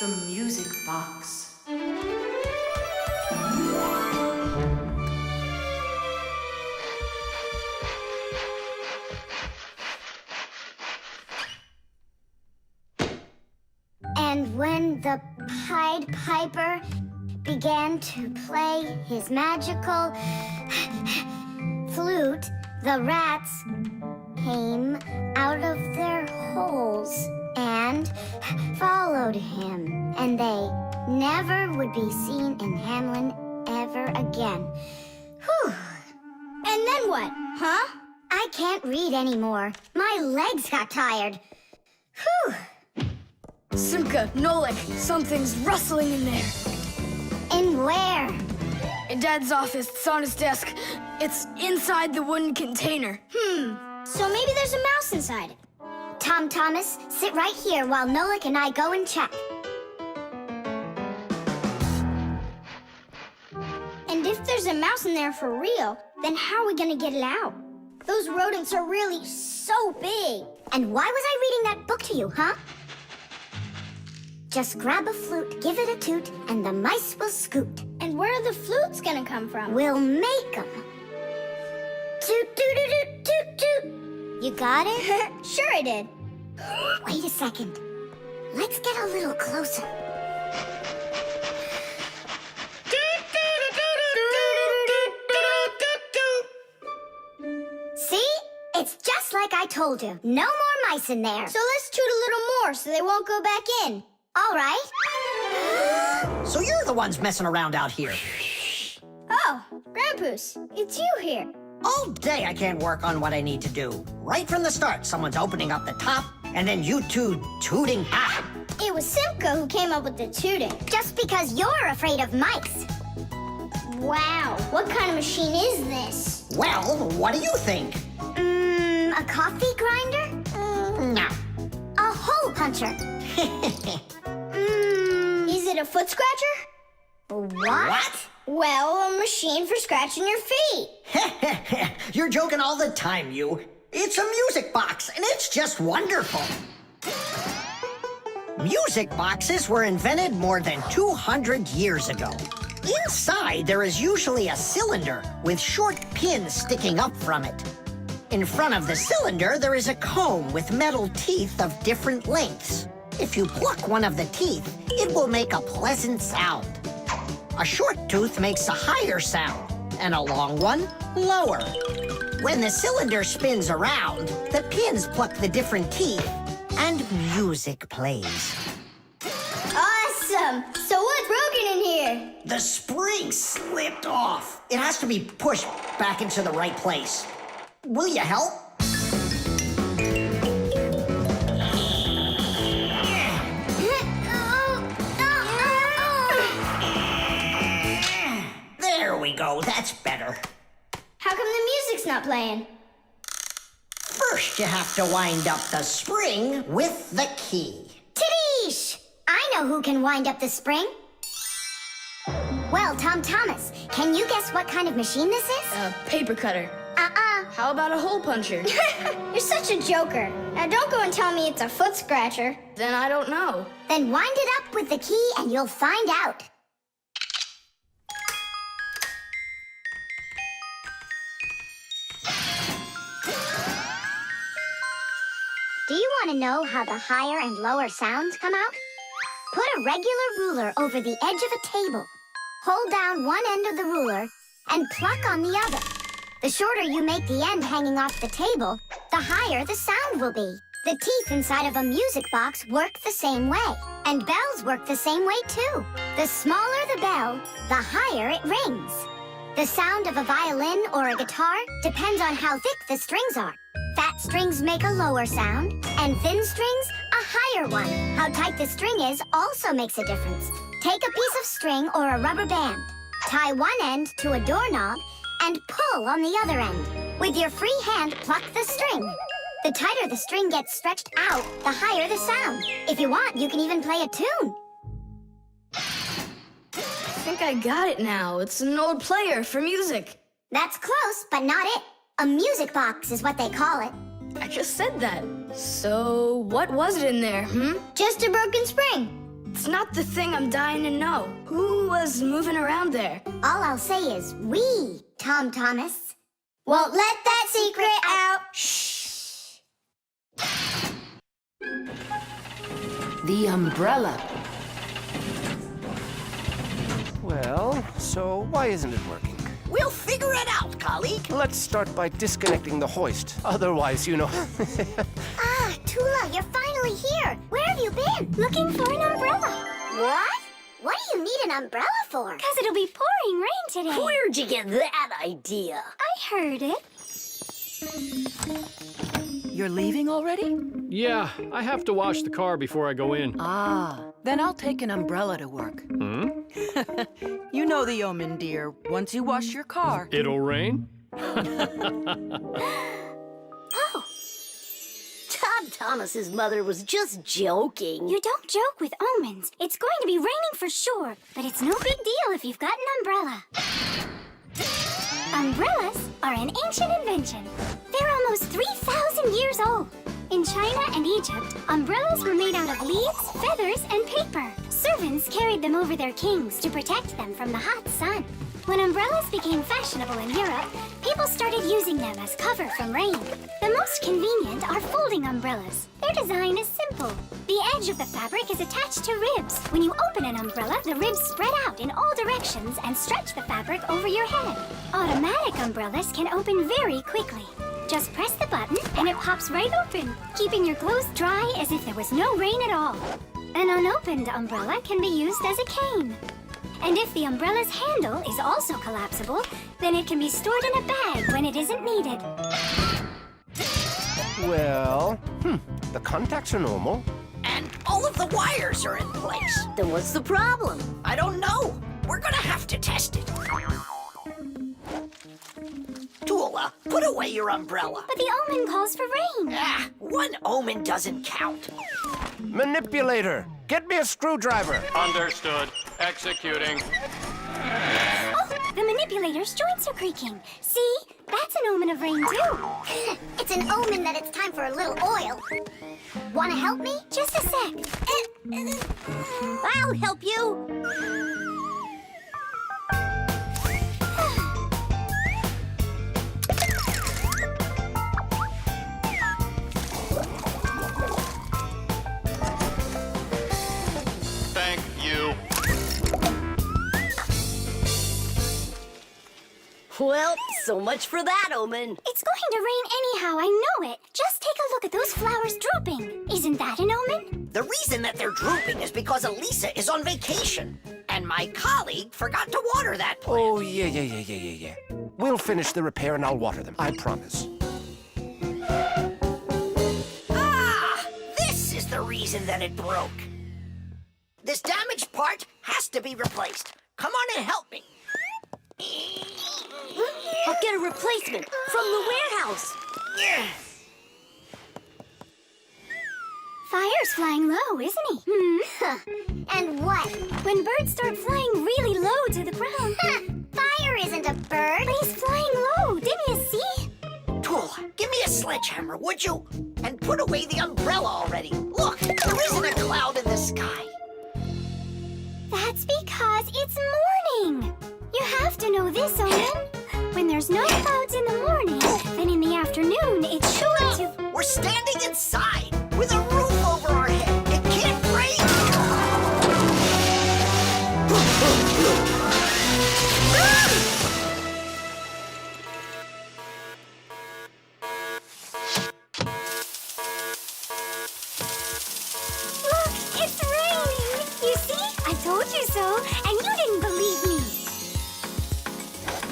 The music box. And when the Pied Piper began to play his magical flute, the rats came out of their holes and followed him. And they never would be seen in Hamlin ever again. Whew. And then what, huh? I can't read anymore. My legs got tired. Whew. Simka, Nolik, something's rustling in there. In where? In Dad's office, it's on his desk. It's inside the wooden container. So maybe there's a mouse inside it. Tom Thomas, sit right here while Nolik and I go and check. And if there's a mouse in there for real, then how are we gonna get it out? Those rodents are really so big. And why was I reading that book to you, huh? Just grab a flute, give it a toot, and the mice will scoot. And where are the flutes gonna come from? We'll make them. Toot, toot, toot, toot, toot. You got it? Sure I did. Wait a second. Let's get a little closer. See? It's just like I told you. No more mice in there. So let's toot a little more so they won't go back in. All right. So you're the ones messing around out here. Oh, Grandpoos, it's you here. All day I can't work on what I need to do. Right from the start, someone's opening up the top, and then you two tooting. Ah! It was Simka who came up with the tooting. Just because you're afraid of mice. Wow, what kind of machine is this? Well, what do you think? A coffee grinder? No. A hole puncher? Is it a foot scratcher? What? Well, a machine for scratching your feet. You're joking all the time, you. It's a music box, and it's just wonderful. Music boxes were invented more than 200 years ago. Inside, there is usually a cylinder with short pins sticking up from it. In front of the cylinder, there is a comb with metal teeth of different lengths. If you pluck one of the teeth, it will make a pleasant sound. A short tooth makes a higher sound, and a long one, lower. When the cylinder spins around, the pins pluck the different teeth, and music plays. Awesome! So what's broken in here? The spring slipped off. It has to be pushed back into the right place. Will you help? There we go, that's better. How come the music's not playing? First, you have to wind up the spring with the key. Tidish! I know who can wind up the spring. Well, Tom Thomas, can you guess what kind of machine this is? A paper cutter. How How about a hole puncher? You're such a joker. Now don't go and tell me it's a foot scratcher. Then I don't know. Then wind it up with the key and you'll find out. Do you want to know how the higher and lower sounds come out? Put a regular ruler over the edge of a table. Hold down one end of the ruler and pluck on the other. The shorter you make the end hanging off the table, the higher the sound will be. The teeth inside of a music box work the same way. And bells work the same way too. The smaller the bell, the higher it rings. The sound of a violin or a guitar depends on how thick the strings are. Fat strings make a lower sound, and thin strings, a higher one. How tight the string is also makes a difference. Take a piece of string or a rubber band. Tie one end to a doorknob and pull on the other end. With your free hand, pluck the string. The tighter the string gets stretched out, the higher the sound. If you want, you can even play a tune. I think I got it now. It's an old player for music. That's close, but not it. A music box is what they call it. I just said that. So what was it in there, Just a broken spring. It's not the thing I'm dying to know. Who was moving around there? All I'll say is we, Tom Thomas, won't let that secret out. Shh. The umbrella. Well, so why isn't it working? We'll figure it out, colleague. Let's start by disconnecting the hoist. Otherwise, you know... Ah, Tula, you're finally here. Where have you been? Looking for an umbrella. What? What do you need an umbrella for? Because it'll be pouring rain today. Where'd you get that idea? I heard it. You're leaving already? Yeah, I have to wash the car before I go in. Ah, then I'll take an umbrella to work. You know the omen, dear. Once you wash your car. It'll rain? Oh, Tom Thomas's mother was just joking. you don't joke with omens. It's going to be raining for sure, but it's no big deal if you've got an umbrella. Umbrellas are an ancient invention. They're almost 3,000 years old. In China and Egypt, umbrellas were made out of leaves, feathers, and paper. Servants carried them over their kings to protect them from the hot sun. When umbrellas became fashionable in Europe, people started using them as cover from rain. The most convenient are folding umbrellas. Their design is simple. The edge of the fabric is attached to ribs. When you open an umbrella, the ribs spread out in all directions and stretch the fabric over your head. Automatic umbrellas can open very quickly. Just press the button and it pops right open, keeping your clothes dry as if there was no rain at all. An unopened umbrella can be used as a cane. And if the umbrella's handle is also collapsible, then it can be stored in a bag when it isn't needed. Well, the contacts are normal. And all of the wires are in place. Then what's the problem? I don't know. We're gonna have to test it. Tula, put away your umbrella. But the omen calls for rain. Ah, one omen doesn't count. Manipulator, get me a screwdriver. Understood. Executing. Oh, the manipulator's joints are creaking. See? That's an omen of rain, too. It's an omen that it's time for a little oil. Want to help me? Just a sec. I'll help you. Thank you. Well, so much for that omen. It's going to rain anyhow, I know it. Just take a look at those flowers drooping. Isn't that an omen? The reason that they're drooping is because Elisa is on vacation. And my colleague forgot to water that plant. Oh, yeah. We'll finish the repair and I'll water them, I promise. Ah! This is the reason that it broke. This damaged part has to be replaced. Come on and help me. I'll get a replacement from the warehouse. Fire's flying low, isn't he? And what? When birds start flying really low to the ground. Fire isn't a bird. But he's flying low, didn't you see? Tula, give me a sledgehammer, would you? And put away the umbrella already. Look, there isn't a cloud in the sky. That's because it's morning. You have to know this, Owen. When there's no clouds in the morning, then in the afternoon, it's sure to... We're standing inside with a roof over our head. It can't rain. Look, it's raining. You see? I told you so, and you didn't believe me.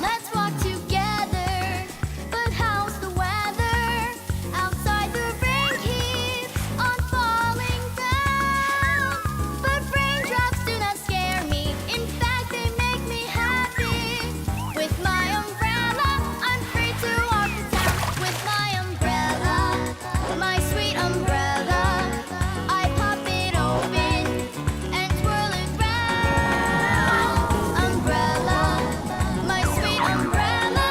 Let's walk together, but how's the weather? Outside the rain keeps on falling down. But raindrops do not scare me, in fact they make me happy. With my umbrella, I'm free to walk the town. With my umbrella, my sweet umbrella, I pop it open and twirl it round. Umbrella, my sweet umbrella,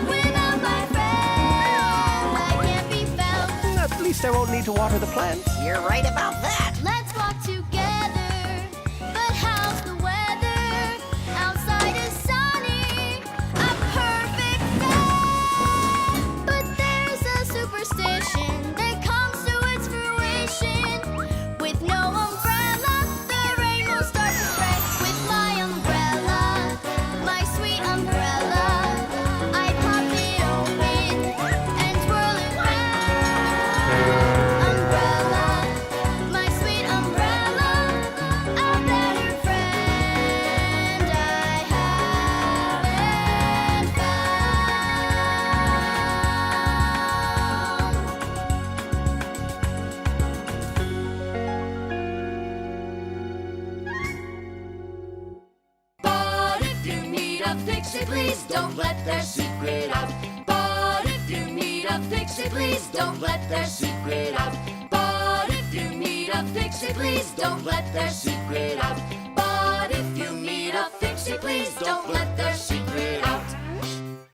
without my friend, I can't be found. At least I won't need to water the plants. You're right about that. Let's walk together, Fixie, please don't let their secret out. But if you meet a Fixie, please don't let their secret out. But if you meet a Fixie, please don't let their secret out. But if you meet a Fixie, please don't let their